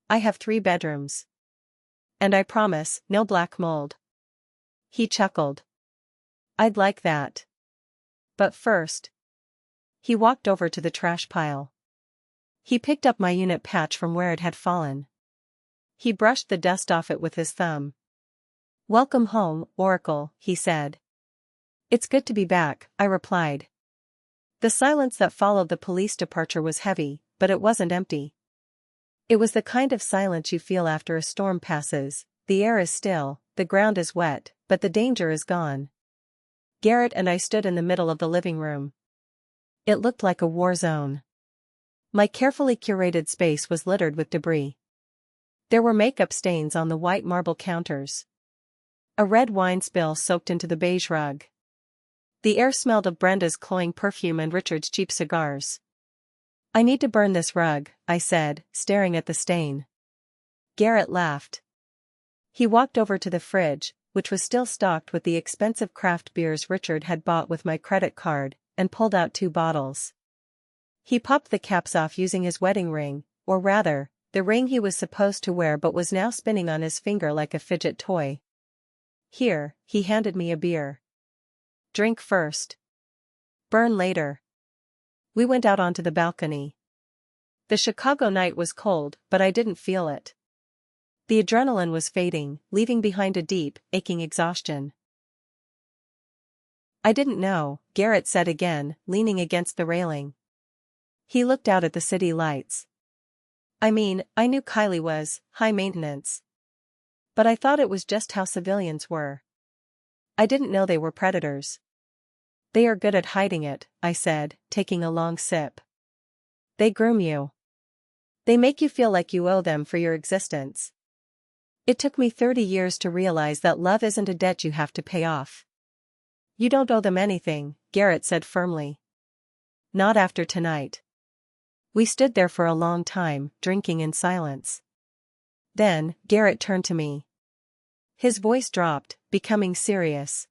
"I have 3 bedrooms. And I promise, no black mold." He chuckled. "I'd like that. But first." He walked over to the trash pile. He picked up my unit patch from where it had fallen. He brushed the dust off it with his thumb. "Welcome home, Oracle," he said. "It's good to be back," I replied. The silence that followed the police departure was heavy, but it wasn't empty. It was the kind of silence you feel after a storm passes. The air is still, the ground is wet, but the danger is gone. Garrett and I stood in the middle of the living room. It looked like a war zone. My carefully curated space was littered with debris. There were makeup stains on the white marble counters. A red wine spill soaked into the beige rug. The air smelled of Brenda's cloying perfume and Richard's cheap cigars. "I need to burn this rug," I said, staring at the stain. Garrett laughed. He walked over to the fridge, which was still stocked with the expensive craft beers Richard had bought with my credit card, and pulled out 2 bottles. He popped the caps off using his wedding ring, or rather, the ring he was supposed to wear but was now spinning on his finger like a fidget toy. "Here," he handed me a beer. "Drink first. Burn later." We went out onto the balcony. The Chicago night was cold, but I didn't feel it. The adrenaline was fading, leaving behind a deep, aching exhaustion. "I didn't know," Garrett said again, leaning against the railing. He looked out at the city lights. "I mean, I knew Kylie was high maintenance. But I thought it was just how civilians were. I didn't know they were predators." "They are good at hiding it," I said, taking a long sip. "They groom you. They make you feel like you owe them for your existence. It took me 30 years to realize that love isn't a debt you have to pay off." "You don't owe them anything," Garrett said firmly. "Not after tonight." We stood there for a long time, drinking in silence. Then, Garrett turned to me. His voice dropped, becoming serious.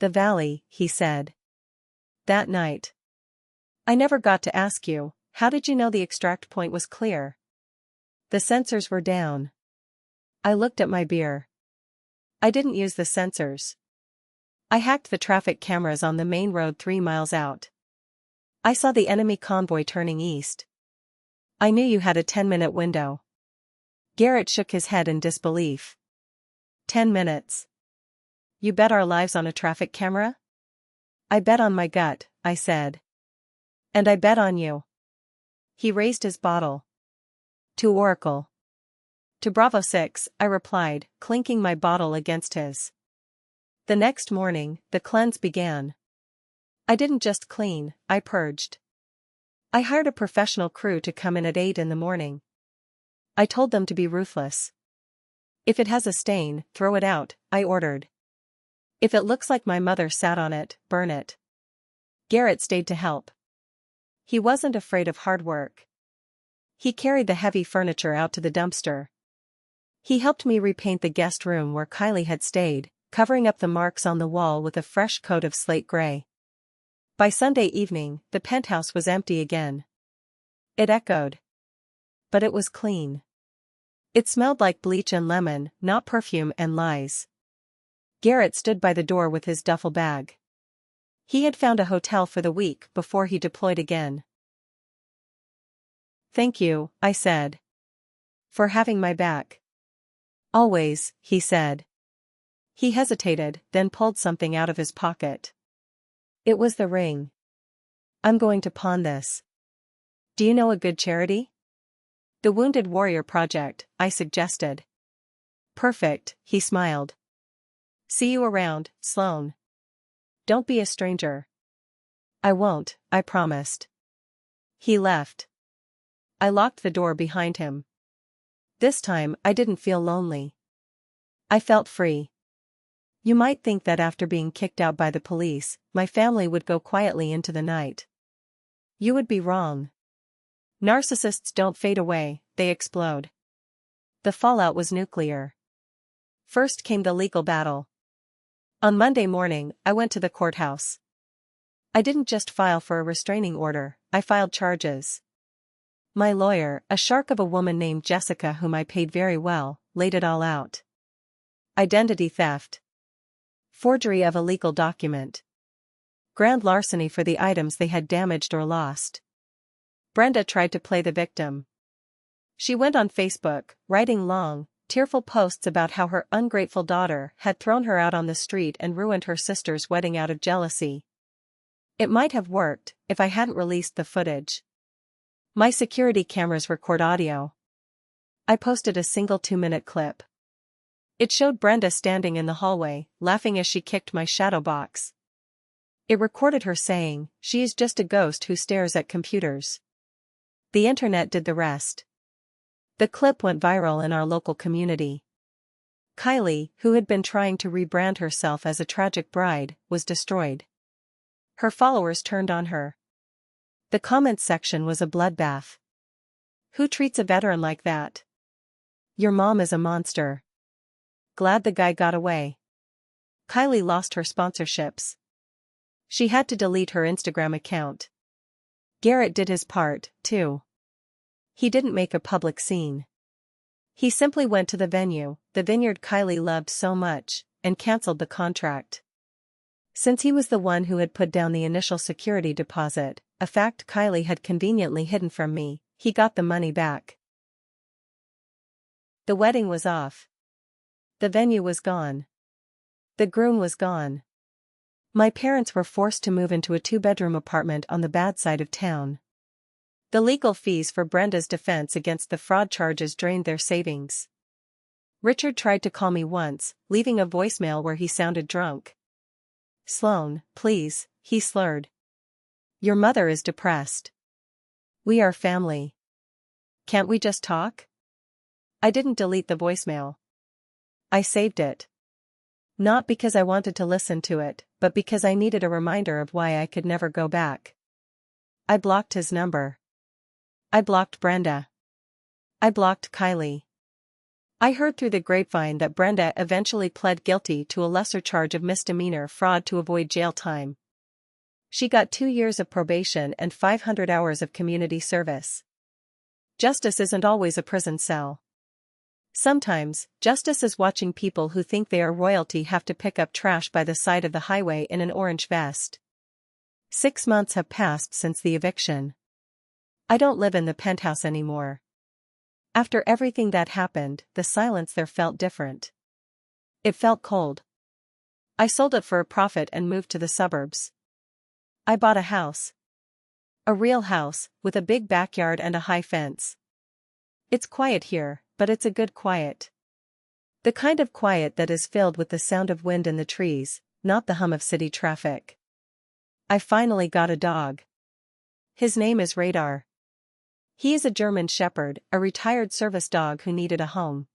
"The valley," he said. "That night. I never got to ask you, how did you know the extract point was clear?" "The sensors were down." I looked at my beer. "I didn't use the sensors. I hacked the traffic cameras on the main road 3 miles out. I saw the enemy convoy turning east. I knew you had a 10-minute window." Garrett shook his head in disbelief. 10 minutes. "You bet our lives on a traffic camera?" "I bet on my gut," I said. "And I bet on you." He raised his bottle. "To Oracle." "To Bravo 6, I replied, clinking my bottle against his. The next morning, the cleanse began. I didn't just clean, I purged. I hired a professional crew to come in at 8 in the morning. I told them to be ruthless. If it has a stain, throw it out, I ordered. If it looks like my mother sat on it, burn it. Garrett stayed to help. He wasn't afraid of hard work. He carried the heavy furniture out to the dumpster. He helped me repaint the guest room where Kylie had stayed, covering up the marks on the wall with a fresh coat of slate gray. By Sunday evening, the penthouse was empty again. It echoed. But it was clean. It smelled like bleach and lemon, not perfume and lies. Garrett stood by the door with his duffel bag. He had found a hotel for the week before he deployed again. "Thank you," I said. "For having my back." "Always," he said. He hesitated, then pulled something out of his pocket. It was the ring. "I'm going to pawn this. Do you know a good charity?" "The Wounded Warrior Project," I suggested. "Perfect," he smiled. "See you around, Sloan. Don't be a stranger." "I won't," I promised. He left. I locked the door behind him. This time, I didn't feel lonely. I felt free. You might think that after being kicked out by the police, my family would go quietly into the night. You would be wrong. Narcissists don't fade away, they explode. The fallout was nuclear. First came the legal battle. On Monday morning, I went to the courthouse. I didn't just file for a restraining order, I filed charges. My lawyer, a shark of a woman named Jessica whom I paid very well, laid it all out. Identity theft. Forgery of a legal document. Grand larceny for the items they had damaged or lost. Brenda tried to play the victim. She went on Facebook, writing long, tearful posts about how her ungrateful daughter had thrown her out on the street and ruined her sister's wedding out of jealousy. It might have worked if I hadn't released the footage. My security cameras record audio. I posted a single 2-minute clip. It showed Brenda standing in the hallway, laughing as she kicked my shadow box. It recorded her saying, "She is just a ghost who stares at computers." The internet did the rest. The clip went viral in our local community. Kylie, who had been trying to rebrand herself as a tragic bride, was destroyed. Her followers turned on her. The comments section was a bloodbath. "Who treats a veteran like that? Your mom is a monster. Glad the guy got away." Kylie lost her sponsorships. She had to delete her Instagram account. Garrett did his part, too. He didn't make a public scene. He simply went to the venue, the vineyard Kylie loved so much, and cancelled the contract. Since he was the one who had put down the initial security deposit, a fact Kylie had conveniently hidden from me, he got the money back. The wedding was off. The venue was gone. The groom was gone. My parents were forced to move into a 2-bedroom apartment on the bad side of town. The legal fees for Brenda's defense against the fraud charges drained their savings. Richard tried to call me once, leaving a voicemail where he sounded drunk. "Sloan, please," he slurred. "Your mother is depressed. We are family. Can't we just talk?" I didn't delete the voicemail. I saved it. Not because I wanted to listen to it, but because I needed a reminder of why I could never go back. I blocked his number. I blocked Brenda. I blocked Kylie. I heard through the grapevine that Brenda eventually pled guilty to a lesser charge of misdemeanor fraud to avoid jail time. She got 2 years of probation and 500 hours of community service. Justice isn't always a prison cell. Sometimes, justice is watching people who think they are royalty have to pick up trash by the side of the highway in an orange vest. 6 months have passed since the eviction. I don't live in the penthouse anymore. After everything that happened, the silence there felt different. It felt cold. I sold it for a profit and moved to the suburbs. I bought a house. A real house, with a big backyard and a high fence. It's quiet here, but it's a good quiet. The kind of quiet that is filled with the sound of wind in the trees, not the hum of city traffic. I finally got a dog. His name is Radar. He is a German Shepherd, a retired service dog who needed a home.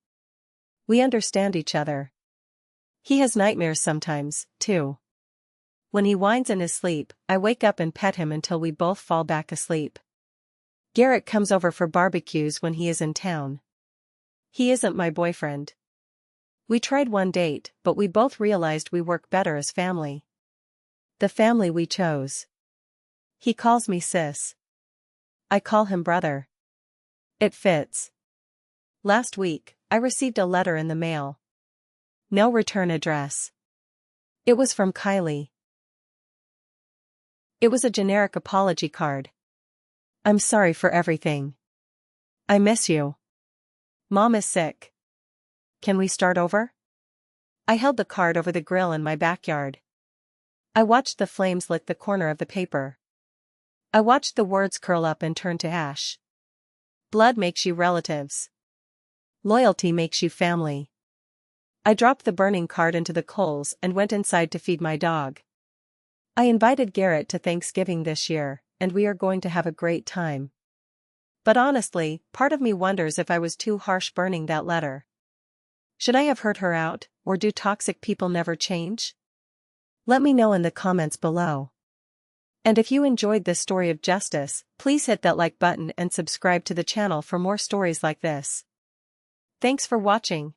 We understand each other. He has nightmares sometimes, too. When he whines in his sleep, I wake up and pet him until we both fall back asleep. Garrett comes over for barbecues when he is in town. He isn't my boyfriend. We tried one date, but we both realized we work better as family. The family we chose. He calls me sis. I call him brother. It fits. Last week, I received a letter in the mail. No return address. It was from Kylie. It was a generic apology card. I'm sorry for everything. I miss you. Mom is sick. Can we start over? I held the card over the grill in my backyard. I watched the flames lick the corner of the paper. I watched the words curl up and turn to ash. Blood makes you relatives. Loyalty makes you family. I dropped the burning card into the coals and went inside to feed my dog. I invited Garrett to Thanksgiving this year, and we are going to have a great time. But honestly, part of me wonders if I was too harsh burning that letter. Should I have heard her out, or do toxic people never change? Let me know in the comments below. And if you enjoyed this story of justice, please hit that like button and subscribe to the channel for more stories like this. Thanks for watching.